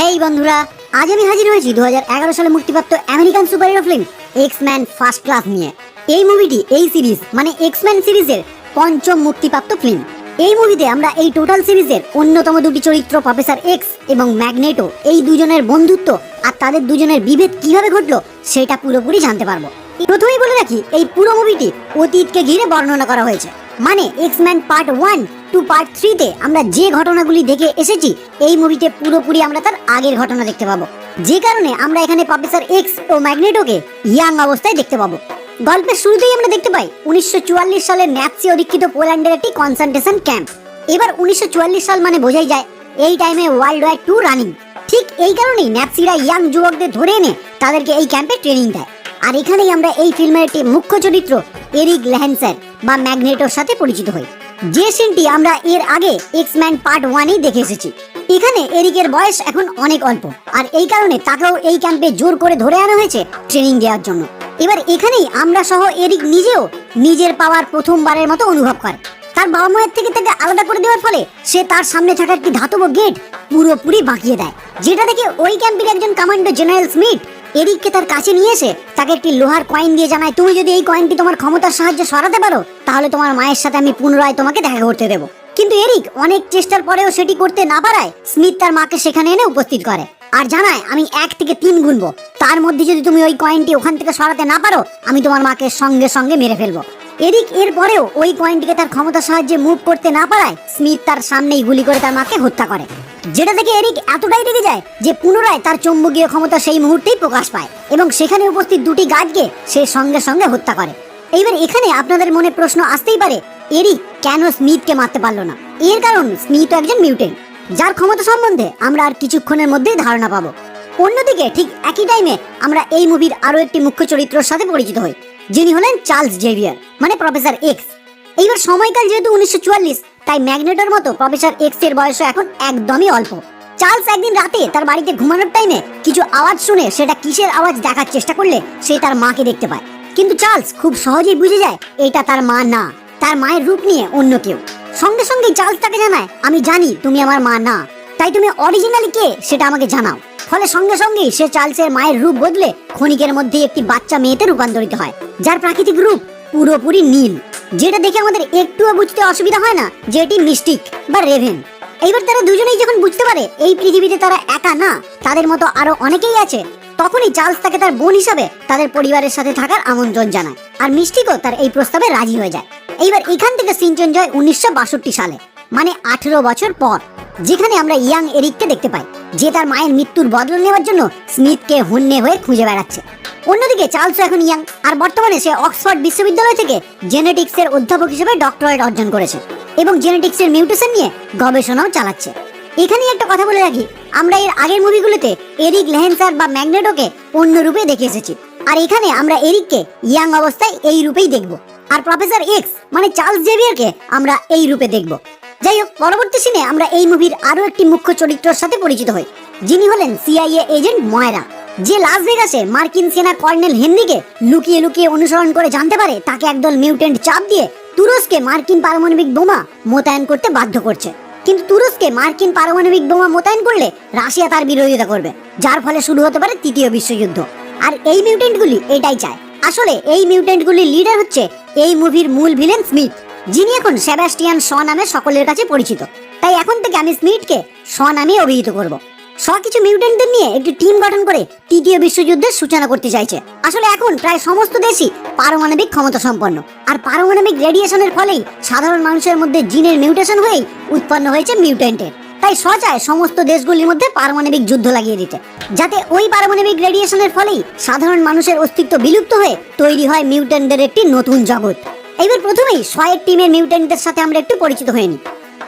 হেই বন্ধুরা, আজ আমি হাজির হয়েছি 2011 সালে মুক্তিপ্রাপ্ত American superhero film X Man first class নিয়ে। এই মুভিটি এই সিরিজ মানে এক্স-ম্যান সিরিজের পঞ্চম মুক্তিপ্রাপ্ত ফিল্ম। এই মুভিতে আমরা এই টোটাল সিরিজের অন্যতম দুটি চরিত্র প্রফেসর এক্স এবং ম্যাগনেটো, এই দুজনের বন্ধুত্ব আর তাদের দুজনের বিভেদ কিভাবে ঘটলো সেটা পুরোপুরি জানতে পারবো। প্রথমেই বলে রাখি, এই পুরো মুভিটি অতীতকে ঘিরে বর্ণনা করা হয়েছে। মানে এক্স-ম্যান পার্ট 1 টু পার্ট 3 তে আমরা যে ঘটনাগুলি দেখে এসেছি, এই মুভিতে পুরোপুরি আমরা তার আগের ঘটনা দেখতে পাবো। যে কারণে আমরা এখানে প্রফেসর এক্স ও ম্যাগনেটোকে ইয়াং অবস্থায় দেখতে পাবো। গল্পের শুরুতেই আমরা দেখতে পাই 1944 সালে ন্যাৎসি অধিকৃত পোল্যান্ডের একটি কনসেন্ট্রেশন ক্যাম্প। এবার 1944 সাল মানে বোঝাই যায় এই টাইমে ওয়ার্ল্ড ওয়ার 2 রানিং। ঠিক এই কারণেই ন্যাৎসিরা ইয়াং যুবকদের ধরে এনে তাদেরকে এই ক্যাম্পে ট্রেনিং দেয়। আর এখানেই আমরা এই ফিল্মের একটি মুখ্য চরিত্র এরিক লেহেনসার বা ম্যাগনেটোর সাথে পরিচিত হই, যে সিনটি আমরা এর আগে এক্স-ম্যান পার্ট 1-এই দেখে এসেছি। এখানে এরিকের বয়স এখন অনেক অল্প, আর এই কারণে তাকেও এই ক্যাম্পে জোর করে ধরে আনা হয়েছে ট্রেনিং দেওয়ার জন্য। এবার এখানেই আমরা সহ এরিক নিজেও নিজের পাওয়ার প্রথমবারের মতো অনুভব করে। তার বাবা মায়ের থেকে তাকে আলাদা করে দেওয়ার ফলে সে তার সামনে থাকা একটি ধাতব গেট পুরোপুরি বাঁকিয়ে দেয়, যেটা দেখে ওই ক্যাম্পের একজন কমান্ডো জেনারেল স্মিথ এরিককে তার কাছে নিয়ে এসে তাকে একটি লোহার কয়েন দিয়ে জানায়, তুমি যদি এই কয়েনটি তোমার ক্ষমতার সাহায্যে সরাতে পারো তাহলে তোমার মায়ের সাথে আমি পুনরায় তোমাকে দেখা করতে দেবো। কিন্তু এরিক অনেক চেষ্টার পরেও সেটি করতে না পারায় স্মিথ তার মাকে সেখানে এনে উপস্থিত করে আর জানায়, আমি 1 থেকে 3 গুনবো, তার মধ্যে যদি তুমি ওই কয়েনটি ওখান থেকে সরাতে না পারো আমি তোমার মাকে সঙ্গে সঙ্গে মেরে ফেলবো। এরিক এর পরেও ওই কয়েনটিকে তার ক্ষমতার সাহায্যে মুভ করতে না পারায় স্মিথ তার সামনেই গুলি করে তার মাকে হত্যা করে, যেটা দেখে এরিক এতটাই রেগে যায় যে পুনরায় তার চৌম্বকীয় ক্ষমতা সেই মুহূর্তেই প্রকাশ পায় এবং সেখানে উপস্থিত দুটি গার্ডকে সে সঙ্গে সঙ্গে হত্যা করে। এইবার এখানে আপনাদের মনে প্রশ্ন আসতেই পারে, এরিক কেন স্মিথকে মারতে পারলো না? এর কারণ স্মিথ একজন মিউটেন্ট, যার ক্ষমতা সম্বন্ধে আমরা আর কিছুক্ষণের মধ্যেই ধারণা পাবো। অন্যদিকে ঠিক একই টাইমে আমরা এই মুভির আরো একটি মুখ্য চরিত্রের সাথে পরিচিত হই, যিনি হলেন চার্লস জেভিয়ার মানে প্রফেসর এক্স। এইবার সময়কাল যেহেতু 1944, তাই ম্যাগনেটোর মতো প্রফেসর এক্স এর বয়স এখন একদমই অল্প। চার্লস একদিন রাতে তার বাড়িতে ঘুমানোর টাইমে কিছু আওয়াজ শুনে সেটা কিসের আওয়াজ দেখার চেষ্টা করলে সে তার মাকে দেখতে পায়, কিন্তু চার্লস খুব সহজেই বুঝে যায় এটা তার মা না, তার মায়ের রূপ নিয়ে অন্য কেউ। সঙ্গে সঙ্গেই চার্লস তাকে জানায়, আমি জানি তুমি আমার মা না, তাই তুমি অরিজিনালি কে সেটা আমাকে জানাও। ফলে সঙ্গে সঙ্গেই সে চার্লসের মায়ের রূপ বদলে ক্ষণিকের মধ্যে একটি বাচ্চা মেয়েতে রূপান্তরিত হয়, যার প্রাকৃতিক রূপ পুরোপুরি নীল, যেটা দেখে আমাদের একটুও বুঝতে অসুবিধা হয় না যে এটি মিস্টিক বা রেভেন। এইবার তারা দুজনেই যখন বুঝতে পারে এই পৃথিবীতে তারা একা না, তাদের মতো আরো অনেকেই আছে, তখনই চার্লস তাকে তার বোন হিসাবে তাদের পরিবারের সাথে থাকার আমন্ত্রণ জানায়, আর মিস্টিকও তার এই প্রস্তাবে রাজি হয়ে যায়। এইবার এখান থেকে সিন চেঞ্জ হয় 1962 সালে, মানে 18 বছর পর, যেখানে আমরা ইয়াং এরিককে দেখতে পাই, যে তার মায়ের মৃত্যুর বদল নেওয়ার জন্য স্মিথকে হন্যে হয়ে খুঁজে বেড়াচ্ছে। অন্যদিকে চার্লসও এখন ইয়াং, আর বর্তমানে সে অক্সফোর্ড বিশ্ববিদ্যালয় থেকে জেনেটিক্সের অধ্যাপক হিসেবে ডক্টরেট অর্জন করেছে এবং জেনেটিক্সের মিউটেশন নিয়ে গবেষণাও চালাচ্ছে। এখানেই একটা কথা বলে রাখি, আমরা এর আগের মুভিগুলোতে এরিক লেহেনসার বা ম্যাগনেটোকে অন্য রূপে দেখে এসেছি, আর এখানে আমরা এরিককে ইয়াং অবস্থায় এই রূপেই দেখব, আর প্রফেসর এক্স মানে চার্লস জেভিয়ারকে আমরা এই রূপে দেখব। যাই হোক, পরবর্তী সিনে আমরা এই মুভির আরো একটি মুখ্য চরিত্রের সাথে পরিচিত হই, যিনি হলেন সিআইএ এজেন্ট ময়রা, যে লাস ভেগাসে মার্কিন সেনা কর্নেল হেনরিকে লুকিয়ে লুকিয়ে অনুসরণ করে জানতে পারে তাকে একদল মিউটেন্ট চাপ দিয়ে তুরস্কে মার্কিন পারমাণবিক বোমা মোতায়েন করতে বাধ্য করছে। কিন্তু তুরস্কে মার্কিন পারমাণবিক বোমা মোতায়েন করলে রাশিয়া তার বিরোধিতা করবে, যার ফলে শুরু হতে পারে তৃতীয় বিশ্বযুদ্ধ। আর এই মিউটেন্টগুলি এটাই চায়। আসলে এই মিউটেন্টগুলির লিডার হচ্ছে এই মুভির মূল ভিলেন স্মিথ, যিনি এখন সেবাস্টিয়ান শ নামে সকলের কাছে পরিচিত। তাই এখন থেকে আমি স্মিথকে শ নামে অভিহিত করব। শ কিছু মিউটেন্টদের নিয়ে একটি টিম গঠন করে তৃতীয় বিশ্বযুদ্ধের সূচনা করতে চাইছে। আসলে এখন প্রায় সমস্ত দেশই পারমাণবিক ক্ষমতা সম্পন্ন, আর পারমাণবিক রেডিয়েশনের ফলেই সাধারণ মানুষের মধ্যে জিনের মিউটেশন হয়েই উৎপন্ন হয়েছে মিউটেন্টের। তাই শ চায় সমস্ত দেশগুলির মধ্যে পারমাণবিক যুদ্ধ লাগিয়ে দিতে, যাতে ওই পারমাণবিক রেডিয়েশনের ফলেই সাধারণ মানুষের অস্তিত্ব বিলুপ্ত হয়ে তৈরি হয় মিউটেন্টদের একটি নতুন জগৎ। এবার প্রথমেই শয়ের টিমের মিউটেন্টদের সাথে আমরা একটু পরিচিত হয়ে নিই।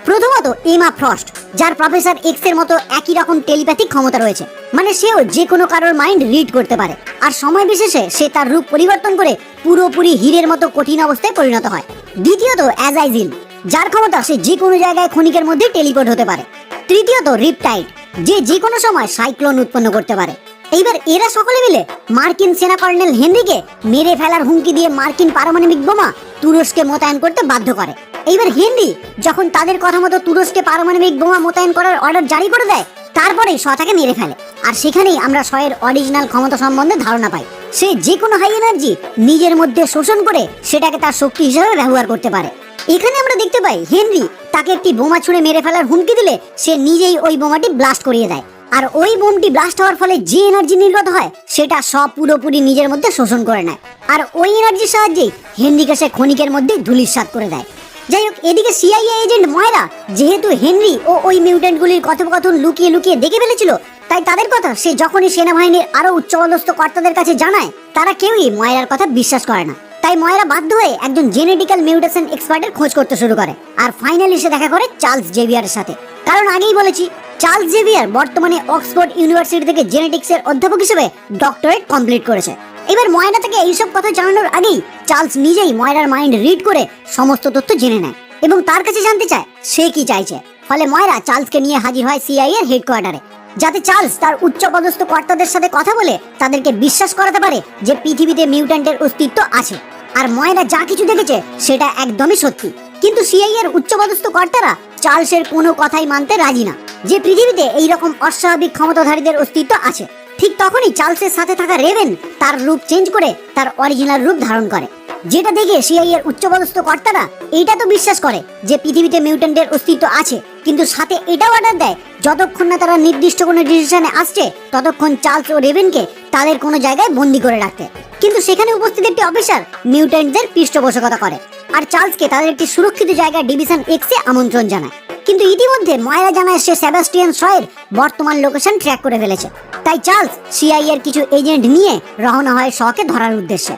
প্রথমত এমা ফ্রস্ট, যার প্রফেসর এক্স এর মতো একই রকম টেলিপ্যাথিক ক্ষমতা রয়েছে, মানে সেও যে কোনো কারোর মাইন্ড রিড করতে পারে, আর সময় বিশেষে সে তার রূপ পরিবর্তন করে পুরোপুরি হীরের মতো কঠিন অবস্থায় পরিণত হয়। দ্বিতীয়ত অ্যাজাইজিল, যার ক্ষমতা সে যে কোনো জায়গায় ক্ষণিকের মধ্যে টেলিপোর্ট হতে পারে। তৃতীয়ত রিপটাইড, যে যে কোনো সময় সাইক্লোন উৎপন্ন করতে পারে। এইবার এরা সকলে মিলে মার্কিন সেনা কর্নেল হেনরিকে মেরে ফেলার হুমকি দিয়ে মার্কিন পারমাণবিক বোমা তুরস্কে মোতায়েন করতে বাধ্য করে। এইবার হেনরি যখন তাদের কথা মতো তুরস্কে পারমাণবিক বোমা মোতায়েন করার অর্ডার জারি করে দেয়, তারপরে শ তাকে মেরে ফেলে। আর সেখানেই আমরা শয়ের অরিজিনাল ক্ষমতা সম্বন্ধে ধারণা পাই। সে যে কোনো হাই এনার্জি নিজের মধ্যে শোষণ করে সেটাকে তার শক্তি হিসেবে ব্যবহার করতে পারে। এখানে আমরা দেখতে পাই হেনরি তাকে একটি বোমা ছুঁড়ে মেরে ফেলার হুমকি দিলে সে নিজেই ওই বোমাটি ব্লাস্ট করিয়ে দেয়। আর ওই বোমটি ব্লাস্ট হওয়ার ফলে যে এনার্জি নির্গত হয় সেটা সব পুরোপুরি নিজের মধ্যে শোষণ করে নেয়। আর ওই এনার্জির সাহায্যেই হেনরিকে সে ক্ষণিকের মধ্যে ধূলিসাৎ করে দেয়। যাই হোক, এদিকে সিআইএ এজেন্ট ময়রা যেহেতু হেনরি ও ওই মিউট্যান্টগুলির কথোপকথন লুকিয়ে লুকিয়ে দেখে ফেলেছিল, তাই তাদের কথা সে যখনই সেনাবাহিনীর আরো উচ্চপদস্থ কর্তাদের কাছে জানায়, তারা কেউই ময়রার কথা বিশ্বাস করে না। তাই ময়রা বাধ্য হয়ে একজন জেনেটিক্যাল মিউটেশন এক্সপার্টের খোঁজ করতে শুরু করে। আর ফাইনালি সে দেখা করে চার্লস জেভিয়ারের সাথে। কারণ আগেই বলেছি, চার্লস জেভিয়ার বর্তমানে অক্সফোর্ড ইউনিভার্সিটি থেকে জেনেটিক্সের অধ্যাপক হিসেবে ডক্টরেট কমপ্লিট করেছে। এবার ময়রা থেকে এইসব কথা জানানোর আগেই চার্লস নিজেই ময়রার মাইন্ড রিড করে সমস্ত তথ্য জেনে নেয় এবং তার কাছে জানতে চায় সে কি চাইছে। ফলে ময়রা চার্লসকে নিয়ে হাজির হয় সিআইএ এর হেডকোয়ার্টারে, যাতে চার্লস তার উচ্চপদস্থ কর্তাদের সাথে কথা বলে তাদেরকে বিশ্বাস করাতে পারে যে পৃথিবীতে মিউট্যান্টের অস্তিত্ব আছে। আর ময়রা যা কিছু দেখেছে সেটা একদমই সত্যি। কিন্তু সিআইএ এর উচ্চপদস্থ কর্তারা চার্লসের কোনো কথাই মানতে রাজি না যে পৃথিবীতে এইরকম অস্বাভাবিক ক্ষমতাধারীদের অস্তিত্ব আছে। ঠিক তখনই চার্লসের সাথে থাকা রেভেন তার রূপ চেঞ্জ করে তার অরিজিনাল রূপ ধারণ করে, যেটা দেখে সিআইএ এর উচ্চপদস্থ কর্তারা এইটা তো বিশ্বাস করে যে পৃথিবীতে মিউট্যান্টের অস্তিত্ব আছে, কিন্তু সাথে এটাও অর্ডার দেয় যতক্ষণ না তারা নির্দিষ্ট কোনো ডিসিশনে আসছে ততক্ষণ চার্লস ও রেভেনকে তাদের কোনো জায়গায় বন্দি করে রাখতে। কিন্তু সেখানে উপস্থিত একটি অফিসার মিউট্যান্টদের পৃষ্ঠপোষকতা করে আর চার্লসকে তাদের একটি সুরক্ষিত জায়গায় ডিভিশন এক্সে আমন্ত্রণ জানায়। কিন্তু ইতিমধ্যে ময়রা জানায় সে সেবাস্টিয়ান শয়ের বর্তমান লোকেশন ট্র্যাক করে ফেলেছে। তাই চার্লস সিআইএ এর কিছু এজেন্ট নিয়ে রওনা হয় শকে ধরার উদ্দেশ্যে।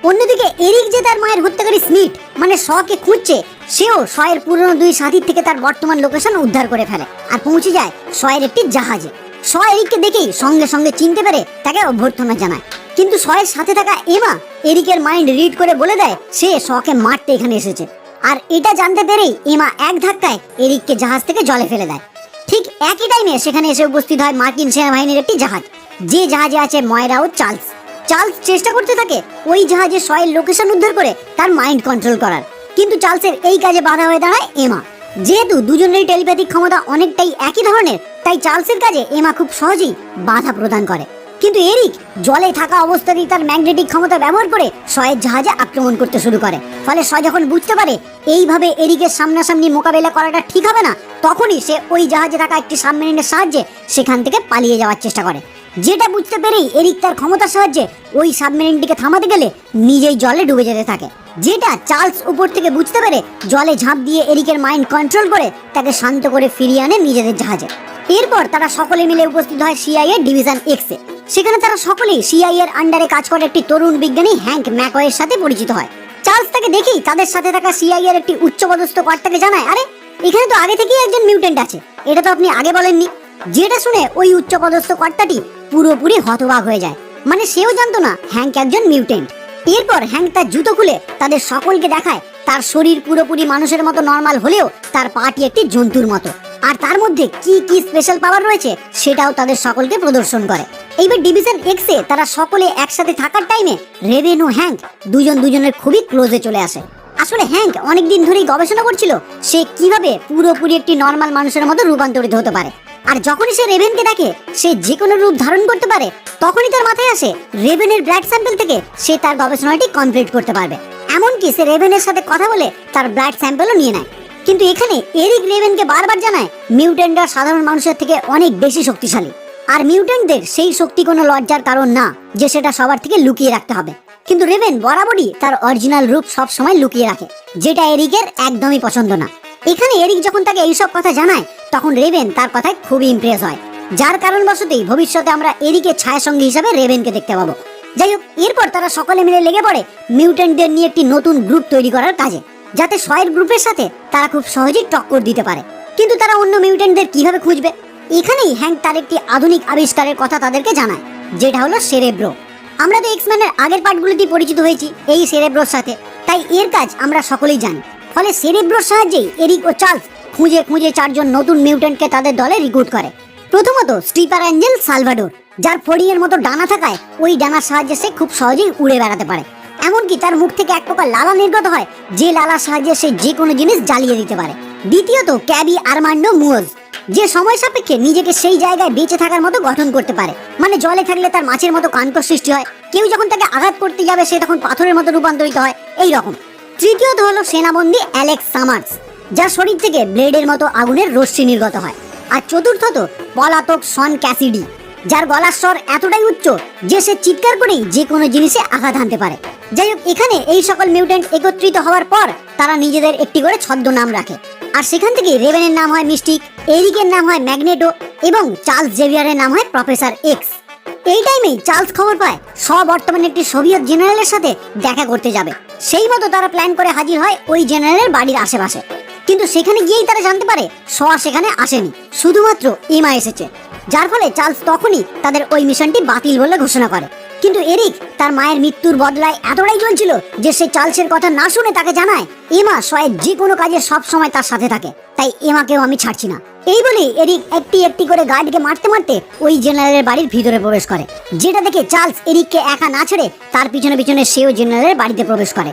অন্যদিকে এরিক যে তার মায়ের হত্যাকারী স্মিথ মানে শকে খুঁজছে, সেও শয়ের পুরনো দুই সাথী থেকে তার বর্তমান লোকেশন উদ্ধার করে ফেলে আর পৌঁছে যায় শয়ের একটি জাহাজে। শ এরিককে দেখেই সঙ্গে সঙ্গে চিনতে পেরে তাকে অভ্যর্থনা জানায়। কিন্তু শয়ের সাথে থাকা এমা এরিকের মাইন্ড রিড করে বলে দেয় সে শকে মারতে এখানে এসেছে। আর এটা জানতে পেরেই এমা এক ধাক্কায় এরিককে জাহাজ থেকে জলে ফেলে দেয়। ঠিক একই টাইমে সেখানে এসে উপস্থিত হয় মার্কিন সেনাবাহিনীর একটি জাহাজ, যে জাহাজে আছে ময়রা ও চার্লস। চার্লস চেষ্টা করতে থাকে ওই জাহাজে শয়ের লোকেশন উদ্ধার করে তার মাইন্ড কন্ট্রোল করার, কিন্তু চার্লসের এই কাজে বাধা হয়ে দাঁড়ায় এমা। যেহেতু দুজনেরই টেলিপ্যাথিক ক্ষমতা অনেকটাই একই ধরনের, তাই চার্লসের কাজে এমা খুব সহজেই বাধা প্রদান করে। কিন্তু এরিক জলে থাকা অবস্থাতেই তার ম্যাগনেটিক ক্ষমতা ব্যবহার করে শয়ের জাহাজে আক্রমণ করতে শুরু করে। ফলে শয় যখন বুঝতে পারে এইভাবে এরিকের সামনাসামনি মোকাবেলা করাটা ঠিক হবে না, তখনই সে ওই জাহাজে থাকা একটি সাবমেরিনের সাহায্যে সেখান থেকে পালিয়ে যাওয়ার চেষ্টা করে। যেটা বুঝতে পেরেই এরিক তার ক্ষমতার সাহায্যে ওই সাবমেরিনটিকে থামাতে গেলে নিজেই জলে ডুবে যেতে থাকে। যেটা চার্লস উপর থেকে বুঝতে পেরে জলে ঝাঁপ দিয়ে এরিকের মাইন্ড কন্ট্রোল করে তাকে শান্ত করে ফিরিয়ে আনে নিজেদের জাহাজে। এরপর তারা সকলে মিলে উপস্থিত হয় সিআইএ ডিভিশন এক্সে। সেখানে তারা সকলেই সিআইএ এর আন্ডারে কাজ করে একটি তরুণ বিজ্ঞানী হ্যাঙ্ক ম্যাকওয়ের সাথে পরিচিত হয়। চার্লস তাকে দেখেই তাদের সাথে থাকা সিআইএ এর একটি উচ্চপদস্থ কর্তাকে জানায়, আরে এখানে তো আগে থেকেই একজন মিউট্যান্ট আছে, এটা তো আপনি আগে বলেননি। যেটা শুনে ওই উচ্চপদস্থ কর্তাটি পুরোপুরি হতবাক হয়ে যায়, মানে সেও জানতো না হ্যাঙ্ক একজন মিউট্যান্ট। এরপর হ্যাঙ্ক তার জুতো খুলে তাদের সকলকে দেখায় তার শরীর পুরোপুরি মানুষের মতো নর্মাল হলেও তার পাটি একটি জন্তুর মতো, আর তার মধ্যে কি কি স্পেশাল পাওয়ার রয়েছে সেটাও তাদের সকলকে প্রদর্শন করে। এইবার ডিভিশন এক্সে তারা সকলে একসাথে থাকার টাইমে রেভেন ও হ্যাঙ্ক দুজনের খুবই ক্লোজে চলে আসে। আসলে হ্যাঙ্ক অনেকদিন ধরেই গবেষণা করছিল সে কিভাবে পুরোপুরি একটি নর্মাল মানুষের মতো রূপান্তরিত হতে পারে। আর যখনই সে রেভেনকে দেখে সে যে কোনো রূপ ধারণ করতে পারে, তখনই তার মাথায় আসে রেভেনের ব্লাড স্যাম্পল থেকে সে তার গবেষণাটি কমপ্লিট করতে পারবে। এমনকি সে রেভেনের সাথে কথা বলে তার ব্লাড স্যাম্পলও নিয়ে নেয়। কিন্তু এখানে এরিক রেভেনকে বারবার জানায় মিউট্যান্টরা সাধারণ মানুষের থেকে অনেক বেশি শক্তিশালী, আর মিউট্যান্টদের সেই শক্তি কোনো লজ্জার কারণ না যে সেটা সবার থেকে লুকিয়ে রাখতে হবে। কিন্তু রেভেন বরাবরই তার অরিজিনাল রূপ সব সময় লুকিয়ে রাখে, যেটা এরিকের একদমই পছন্দ না। এখানে এরিক যখন তাকে এইসব কথা জানায় তখন রেভেন তার কথায় খুবই ইমপ্রেস হয়, যার কারণবশতই ভবিষ্যতে আমরা এরিকের ছায়াসঙ্গী হিসাবে রেভেনকে দেখতে পাবো। যাই হোক, এরপর তারা সকলে মিলে লেগে পড়ে মিউট্যান্টদের নিয়ে একটি নতুন গ্রুপ তৈরি করার কাজে, যাতে শয়ের গ্রুপের সাথে তারা খুব সহজেই টক্কর দিতে পারে। কিন্তু তারা অন্য মিউট্যান্টদের কিভাবে খুঁজবে? এখানেই হ্যাঙ্ক তার একটি আধুনিক আবিষ্কারের কথা তাদেরকে জানায়, যেটা হলো সেরেব্রো। আমরা তো এক্সম্যানের আগের পার্টগুলোতেই পরিচিত হয়েছি এই সেরেব্রোর সাথে, তাই এর কাজ আমরা সকলেই জানি। ফলে সেরেব্রোর সাহায্যেই এরিক ও চার্লস খুঁজে খুঁজে 4 জন নতুন মিউট্যান্টকে তাদের দলে রিক্রুট করে। প্রথমত স্টিপার অ্যাঞ্জেল সালভাডোর, যার ফড়িং এর মতো ডানা থাকায় ওই ডানার সাহায্যে সে খুব সহজেই উড়ে বেড়াতে পারে। এমনকি তার মুখ থেকে এক প্রকার লালা নির্গত হয়, যে লালার সাহায্যে সে যে কোনো জিনিস জ্বালিয়ে দিতে পারে। দ্বিতীয়ত ক্যাবি আর্মান্ডো মুয়োজ, যে সময় সাপেক্ষে নিজেকে সেই জায়গায় বেঁচে থাকার মতো গঠন করতে পারে। মানে জলে থাকলে তার মাছের মতো কাণ্ড সৃষ্টি হয়, কেউ যখন তাকে আঘাত করতে যাবে সে তখন পাথরের মতো রূপান্তরিত হয়, এই রকম। তৃতীয়ত হলো সেনাবন্দী অ্যালেক্স সামার্স, যার শরীর থেকে ব্লেডের মতো আগুনের রশ্মি নির্গত হয়। আর চতুর্থত পলাতক শন ক্যাসিডি, যার গলার স্বর এতটাই উচ্চ যে সে চিৎকার করেই যে কোনো জিনিসে আঘাত হানতে পারে। যাই হোক, এখানে এই সকল মিউট্যান্ট একত্রিত হওয়ার পর তারা নিজেদের একটি করে ছদ্মনাম রাখে, আর সেখান থেকে রেভেনের নাম হয় মিস্টিক, এরিকের নাম হয় ম্যাগনেটো এবং চার্লস জেভিয়ারের নাম হয় প্রফেসর এক্স। এই টাইমেই চার্লস খবর পায় বর্তমানে একটি সোভিয়েত জেনারেলের সাথে দেখা করতে যাবে। সেই মতো তারা প্ল্যান করে হাজির হয় ওই জেনারেলের বাড়ির আশেপাশে। কিন্তু সেখানে গিয়েই তারা জানতে পারে সেখানে আসেনি, শুধুমাত্র এমা এসেছে। যার ফলে চার্লস তখনই তাদের ওই মিশনটি বাতিল বলে ঘোষণা করে। কিন্তু এরিক তার মায়ের মৃত্যুর বদলায় এতটাই জ্বলছিল যে সে চার্লসের কথা না শুনে তাকে জানায় এমা শয়ের যে কোনো কাজে সব সময় তার সাথে থাকে, তাই এমাকেও আমি ছাড়ছি না। এই বলে এরিক একটি একটি করে গার্ডকে মারতে মারতে ওই জেনারেলের বাড়ির ভিতরে প্রবেশ করে, যেটা দেখে চার্লস এরিককে একা না ছেড়ে তার পিছনে পিছনে সেও জেনারেলের বাড়িতে প্রবেশ করে।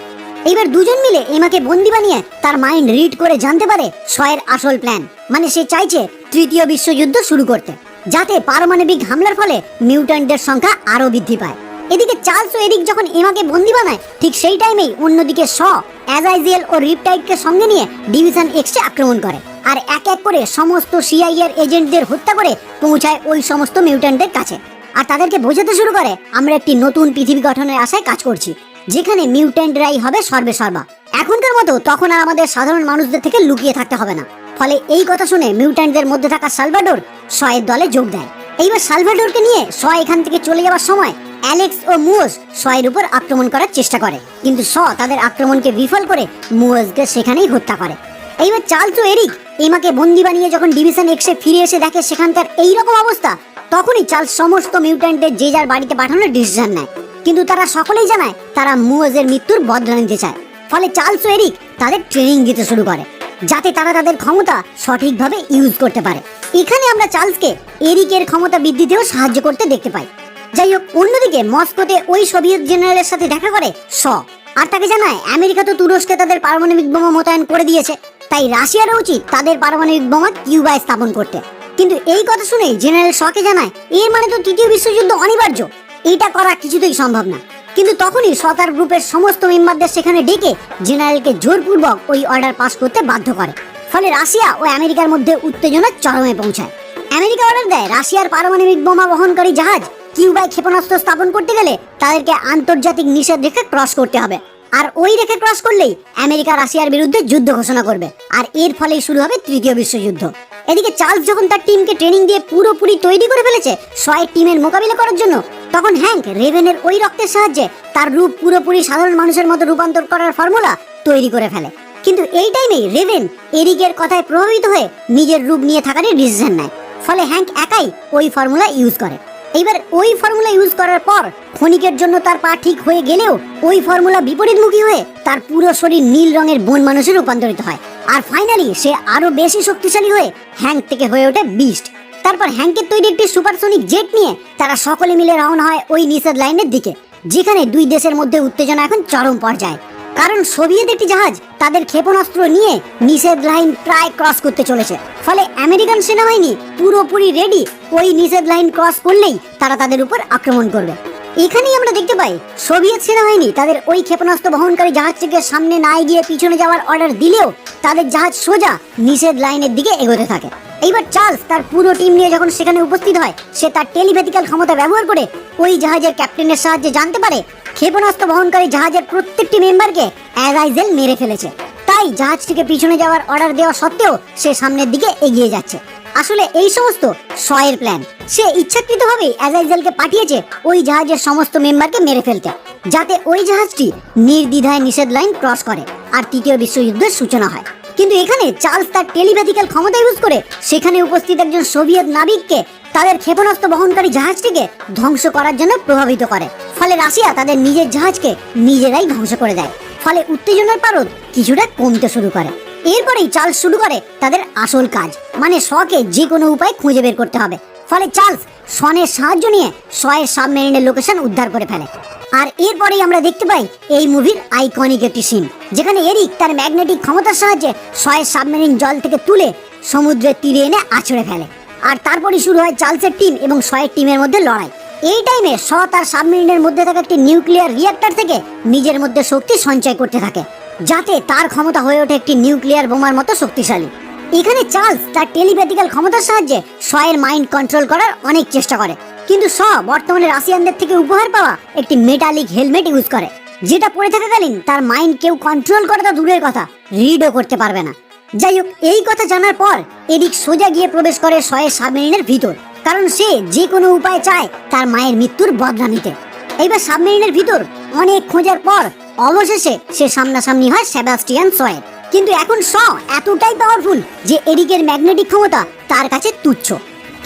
এইবার দুজন মিলে এমাকে বন্দি বানিয়ে তার মাইন্ড রিড করে জানতে পারে শয়ের আসল প্ল্যান। মানে সে চাইছে তৃতীয় বিশ্বযুদ্ধ শুরু করতে, যাতে পারমাণবিক হামলার ফলে মিউট্যান্টদের সংখ্যা আরো বৃদ্ধি পায়। এদিকে চার্লস ও এরিক যখন এমাকে বন্দি বানায়, ঠিক সেই টাইমেই অন্যদিকে অ্যাজাইজিয়েল ও রিপটাইডকে সঙ্গে নিয়ে ডিভিশন এক্সে আক্রমণ করে আর এক এক করে সমস্ত সিআইএর এজেন্টদের হত্যা করে পৌঁছায় ওই সমস্ত মিউট্যান্টদের কাছে। আর তাদেরকে বোঝাতে শুরু করে আমরা একটি নতুন পৃথিবী গঠনের আশায় কাজ করছি, যেখানে মিউট্যান্টরাই হবে সর্বেসর্বা। এখনকার মতো তখন আর আমাদের সাধারণ মানুষদের থেকে লুকিয়ে থাকতে হবে না। ফলে এই কথা শুনে মিউট্যান্টদের মধ্যে থাকা সালভাডোর শয়ের দলে যোগ দেয়। এইবার সালভাডোরকে নিয়ে এখান থেকে চলে যাওয়ার সময় অ্যালেক্স ও মুওজ শয়ের উপর আক্রমণ করার চেষ্টা করে, কিন্তু তাদের আক্রমণকে বিফল করে মুওজকে সেখানেই হত্যা করে। এইবার চার্লস ও এরিক এমাকে বন্দি বানিয়ে যখন ডিভিশন এক্সে ফিরে এসে দেখে সেখানকার এইরকম অবস্থা, তখনই চার্লস সমস্ত মিউট্যান্টদের যে যার বাড়িতে পাঠানোর ডিসিশন নেয়। কিন্তু তারা সকলেই জানায় তারা মুওজের মৃত্যুর বদলা নিতে চায়। ফলে চার্লস ও এরিক তাদের ট্রেনিং দিতে শুরু করে, যাতে তারা তাদের ক্ষমতা সঠিকভাবে ইউজ করতে পারে। এখানে আমরা চার্লসকে এরিকের ক্ষমতা বৃদ্ধিতেও সাহায্য করতে দেখতে পাই। যাই হোক, অন্যদিকে মস্কোতে ওই সোভিয়েত জেনারেলের সাথে দেখা করে আর তাকে জানায় আমেরিকা তো তুরস্কে তাদের পারমাণবিক বোমা মোতায়েন করে দিয়েছে, তাই রাশিয়ারও উচিত তাদের পারমাণবিক বোমা কিউবায় স্থাপন করতে। কিন্তু এই কথা শুনে জেনারেল কে জানায় এর মানে তো তৃতীয় বিশ্বযুদ্ধ অনিবার্য, এটা করা কিছুতেই সম্ভব না। কিন্তু তখনই তার গ্রুপের সমস্ত মেম্বারদের সেখানে ডেকে জেনারেলকে জোরপূর্বক ওই অর্ডার পাস করতে বাধ্য করে। ফলে রাশিয়া ও আমেরিকার মধ্যে উত্তেজনা চরমে পৌঁছায়। আমেরিকা অর্ডার দেয় রাশিয়ার পারমাণবিক বোমা বহনকারী জাহাজ কিউবায় ক্ষেপণাস্ত্র স্থাপন করতে গেলে তাদেরকে আন্তর্জাতিক নিষেধরেখা ক্রস করতে হবে, আর ওই রেখা ক্রস করলেই আমেরিকা রাশিয়ার বিরুদ্ধে যুদ্ধ ঘোষণা করবে, আর এর ফলেই শুরু হবে তৃতীয় বিশ্বযুদ্ধ। এদিকে চার্লস যখন তার টিমকে ট্রেনিং দিয়ে পুরোপুরি তৈরি করে ফেলেছে শয়ের টিমের মোকাবিলা করার জন্য, তখন হ্যাঙ্ক রেভেনের ওই রক্তের সাহায্যে তার রূপ পুরোপুরি সাধারণ মানুষের মতো রূপান্তর করার ফর্মুলা তৈরি করে ফেলে। কিন্তু এই টাইমেই রেভেন এরিকের কথায় প্রভাবিত হয়ে নিজের রূপ নিয়ে থাকারই ডিসিশন নেয়। ফলে হ্যাঙ্ক একাই ওই ফর্মুলা ইউজ করে। এইবার ওই ফর্মুলা ইউজ করার পর ক্ষণিকের জন্য তার পা ঠিক হয়ে গেলেও ওই ফর্মুলা বিপরীতমুখী হয়ে তার পুরো শরীর নীল রঙের বন মানুষে রূপান্তরিত হয়। আর ফাইনালি সে আরো বেশি শক্তিশালী হয়ে হ্যাঙ্ক থেকে হয়ে ওঠে বিস্ট। তারপর হ্যাঙ্কের তৈরি একটি সুপারসনিক জেট নিয়ে তারা সকলে মিলে রওনা হয় ওই নিষেধ লাইনের দিকে, যেখানে দুই দেশের মধ্যে উত্তেজনা এখন চরম পর্যায়ে। কারণ সোভিয়েত একটি জাহাজ তাদের ক্ষেপণাস্ত্র নিয়ে নিষেধ লাইন প্রায় ক্রস করতে চলেছে। ফলে আমেরিকান সেনাবাহিনী পুরোপুরি রেডি, ওই নিষেধ লাইন ক্রস করলেই তারা তাদের উপর আক্রমণ করবে। এখানেই আমরা দেখতে পাই সোভিয়েত সেনাবাহিনী তাদের ওই ক্ষেপণাস্ত্র বহনকারী জাহাজটিকে সামনে না এগিয়ে পিছনে যাওয়ার অর্ডার দিলেও তাদের জাহাজ সোজা নিষেধ লাইনের দিকে এগোতে থাকে। এইবার চার্লস তার পুরো টিম নিয়ে যখন সেখানে উপস্থিত হয়, সে তার টেলিপ্যাথিক্যাল ক্ষমতা ব্যবহার করে ওই জাহাজের ক্যাপ্টেনের সাহায্যে জানতে পারে ক্ষেপণাস্ত্র বহনকারী জাহাজের প্রত্যেকটি মেম্বারকে অ্যাজাইজেল মেরে ফেলেছে। তাই জাহাজটিকে পিছনে যাওয়ার অর্ডার দেওয়া সত্ত্বেও সে সামনের দিকে এগিয়ে যাচ্ছে। আসলে এই সমস্ত শয়ের প্ল্যান। সে ইচ্ছাকৃতভাবে অ্যাজাইজেলকে পাঠিয়েছে ওই জাহাজের সমস্ত মেম্বারকে মেরে ফেলতে, যাতে ওই জাহাজটি নির্দ্বিধায় নিষেধ লাইন ক্রস করে আর তৃতীয় বিশ্বযুদ্ধের সূচনা হয়। কিন্তু এখানে চার্লস তার টেলিপ্যাথিক্যাল ক্ষমতা ইউজ করে সেখানে উপস্থিত একজন সোভিয়েত নাবিককে তাদের ক্ষেপণাস্ত্র বহনকারী জাহাজটিকে ধ্বংস করার জন্য প্রভাবিত করে। ফলে রাশিয়া তাদের নিজের জাহাজকে নিজেরাই ধ্বংস করে দেয়। ফলে উত্তেজনার পারদ কিছুটা কমতে শুরু করে। এরপরেই চার্লস শুরু করে তাদের আসল কাজ, মানে শকে যে কোনো উপায় খুঁজে বের করতে হবে। ফলে চার্লস শনের সাহায্য নিয়ে শয়ের সাবমেরিনের লোকেশন উদ্ধার করে ফেলে। আর এরপরেই আমরা দেখতে পাই এই মুভির আইকনিক একটি সিন, যেখানে এরিক তার ম্যাগনেটিক ক্ষমতার সাহায্যে শয়ের সাবমেরিন জল থেকে তুলে সমুদ্রের তীরে এনে আছড়ে ফেলে। আর তারপরই শুরু হয় চার্লসের টিম এবং শয়ের টিমের মধ্যে লড়াই। এই টাইমে শ তার সাবমেরিনের মধ্যে থাকা একটি নিউক্লিয়ার রিঅ্যাক্টর থেকে নিজের মধ্যে শক্তি সঞ্চয় করতে থাকে, যাতে তার ক্ষমতা হয়ে ওঠে একটি নিউক্লিয়ার বোমার মতো শক্তিশালী। এখানে চার্লস তার টেলিপ্যাথিক্যাল ক্ষমতার সাহায্যে শয়ের মাইন্ড কন্ট্রোল করার অনেক চেষ্টা করে, কিন্তু শ বর্তমানে রাশিয়ানদের থেকে উপহার পাওয়া একটি মেটালিক হেলমেট ইউজ করে, যেটা পরে থাকাকালীন তার মাইন্ড কেউ কন্ট্রোল করা তো দূরের কথা, রিডও করতে পারবে না। যাই হোক, এই কথা জানার পর এরিক সোজা গিয়ে প্রবেশ করে শয়ের সাবমেরিনের ভিতর, কারণ সে যে কোনো উপায় চায় তার মায়ের মৃত্যুর বদলা নিতে। এইবার সাবমেরিনের ভিতর অনেক খোঁজার পর অবশেষে সে সামনাসামনি হয় সেবাস্টিয়ান শয়ের। কিন্তু এখন শ এতটাই পাওয়ারফুল যে এরিকের ম্যাগনেটিক ক্ষমতা তার কাছে তুচ্ছ।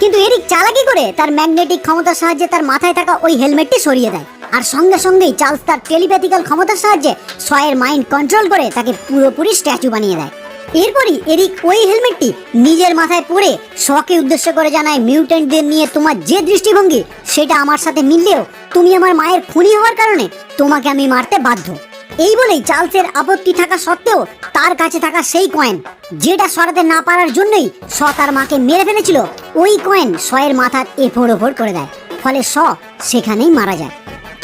কিন্তু এরিক চালাকি করে তার ম্যাগনেটিক ক্ষমতার সাহায্যে তার মাথায় থাকা ওই হেলমেটটি সরিয়ে দেয়, আর সঙ্গে সঙ্গেই চার্লস তার টেলিপ্যাথিক্যাল ক্ষমতার সাহায্যে শয়ের মাইন্ড কন্ট্রোল করে তাকে পুরোপুরি স্ট্যাচু বানিয়ে দেয়। এরপরই এরিক ওই হেলমেটটি নিজের মাথায় পরে শকে উদ্দেশ্য করে জানায়, মিউট্যান্টদের নিয়ে তোমার যে দৃষ্টিভঙ্গি সেটা আমার সাথে মিললেও তুমি আমার মায়ের খুনি হওয়ার কারণে তোমাকে আমি মারতে বাধ্য। এই বলেই চার্লসের আপত্তি থাকা সত্ত্বেও তার কাছে থাকা সেই কয়েন, যেটা সরাতে না পারার জন্যই শ তার মাকে মেরে ফেলেছিল, ওই কয়েন শয়ের মাথার এফোড় ওফোড় করে দেয়, ফলে শ সেখানেই মারা যায়।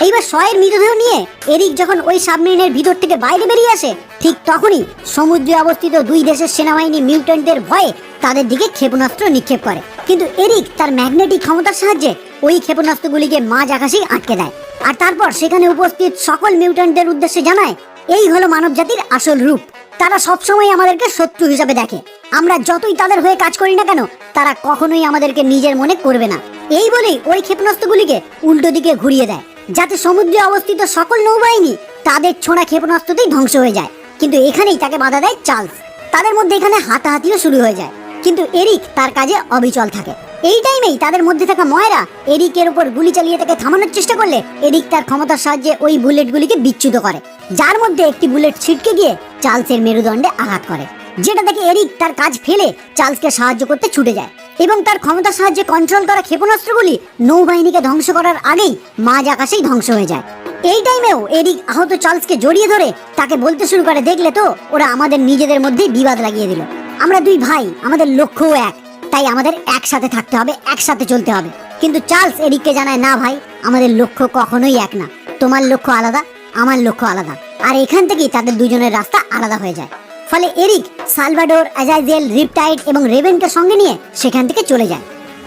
এইবার শয়ের মৃতদেহ নিয়ে এরিক যখন ওই সাবমেরিনের ভিতর থেকে বাইরে বেরিয়ে আসে, ঠিক তখনই সমুদ্রে অবস্থিত দুই দেশের সেনাবাহিনী মিউট্যান্টদের ভয়ে তাদের দিকে ক্ষেপণাস্ত্র নিক্ষেপ করে, কিন্তু এরিক তার ম্যাগনেটিক ক্ষমতার সাহায্যে ওই ক্ষেপণাস্ত্রগুলিকে মাঝ আকাশেই আটকে দেয়। আর তারপর সেখানে উপস্থিত সকল মিউট্যান্টদের উদ্দেশ্যে জানায়, এই হলো মানবজাতির আসল রূপ। তারা সবসময় আমাদেরকে শত্রু হিসাবে দেখে, আমরা যতই তাদের হয়ে কাজ করি না কেন তারা কখনোই আমাদেরকে নিজের মনে করবে না। এই বলেই ওই ক্ষেপণাস্ত্রগুলিকে উল্টো দিকে ঘুরিয়ে দেয়, যাতে সমুদ্রে অবস্থিত সকল নৌবাহিনী তাদের ছোড়া ক্ষেপণাস্ত্রতেই ধ্বংস হয়ে যায়। কিন্তু এখানেই তাকে বাধা দেয় চার্লস। তাদের মধ্যে এখানে হাতাহাতিও শুরু হয়ে যায়, কিন্তু এরিক তার কাজে অবিচল থাকে। এই টাইমেই তাদের মধ্যে থাকা ময়রা এরিকের উপর গুলি চালিয়ে তাকে থামানোর চেষ্টা করলে এরিক তার ক্ষমতার সাহায্যে ওই বুলেটগুলিকে বিচ্যুত করে, যার মধ্যে একটি বুলেট ছিটকে গিয়ে চার্লসের মেরুদণ্ডে আঘাত করে, যেটা দেখে এরিক তার কাজ ফেলে চার্লসকে সাহায্য করতে ছুটে যায় এবং তার ক্ষমতার সাহায্যে কন্ট্রোল করা ক্ষেপণাস্ত্রগুলি নৌবাহিনীকে ধ্বংস করার আগেই মাঝ আকাশেই ধ্বংস হয়ে যায়। এই টাইমেও এরিক আহত চার্লসকে জড়িয়ে ধরে তাকে বলতে শুরু করে, দেখলে তো, ওরা আমাদের নিজেদের মধ্যেই বিবাদ লাগিয়ে দিল। আমরা দুই ভাই, আমাদের লক্ষ্যও এক, তাই আমাদের একসাথে থাকতে হবে, একসাথে চলতে হবে। কিন্তু চার্লস এরিককে জানায়, না ভাই, আমাদের লক্ষ্য কখনোই এক না, তোমার লক্ষ্য আলাদা, আমার লক্ষ্য আলাদা। আর এখান থেকেই তাদের দুজনের রাস্তা আলাদা হয়ে যায়। ফলে এরিক সালভাডোর, অ্যাজাইজেল, রিপটাইড এবং রেভেনকে সঙ্গে নিয়ে সেখান থেকে চলে যায়।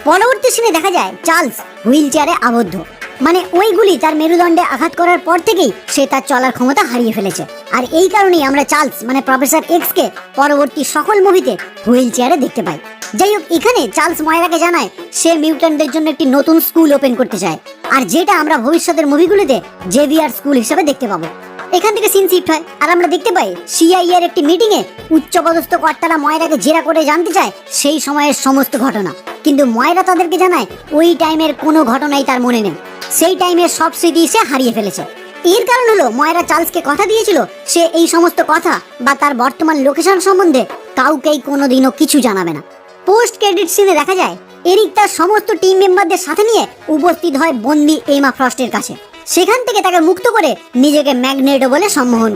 পরবর্তী সিনে দেখা যায় চার্লস হুইল চেয়ারে আবদ্ধ, মানে ওইগুলি তার মেরুদণ্ডে আঘাত করার পর থেকেই সে তার চলার ক্ষমতা হারিয়ে ফেলেছে। আর এই কারণেই আমরা চার্লস মানে প্রফেসর এক্স কে পরবর্তী সকল মুভিতে হুইল চেয়ারে দেখতে পাই। যাই হোক, এখানে চার্লস ময়রাকে জানায় সে মিউট্যান্টদের জন্য একটি নতুন স্কুল ওপেন করতে চায়, আর যেটা আমরা ভবিষ্যতের মুভিগুলিতে জেভিয়ার স্কুল হিসেবে দেখতে পাবো। এখান থেকে সিন শিফট হয় আর আমরা দেখতে পাই সিআইএ এর একটি মিটিং এ উচ্চপদস্থ কর্তারা ময়রাকে জেরা করে জানতে চায় সেই সময়ের সমস্ত ঘটনা, কিন্তু ময়রা তাদেরকে জানায় ওই টাইমের কোনো ঘটনাই তার মনে নেই, সেই টাইমের সব স্মৃতি সে হারিয়ে ফেলেছে। এর কারণ হলো ময়রা চার্লসকে কথা দিয়েছিল সে এই সমস্ত কথা বা তার বর্তমান লোকেশন সম্বন্ধে কাউকেই কোনোদিনও কিছু জানাবে না। পোস্ট ক্রেডিট সিনে দেখা যায় এরিক তার সমস্ত টিম মেম্বারদের সাথে নিয়ে উপস্থিত হয় বন্দি এমা ফ্রস্টের কাছে। সেখান থেকে তাকে মুক্ত করে নিজেকে ম্যাগনেটো বলে সম্বোধন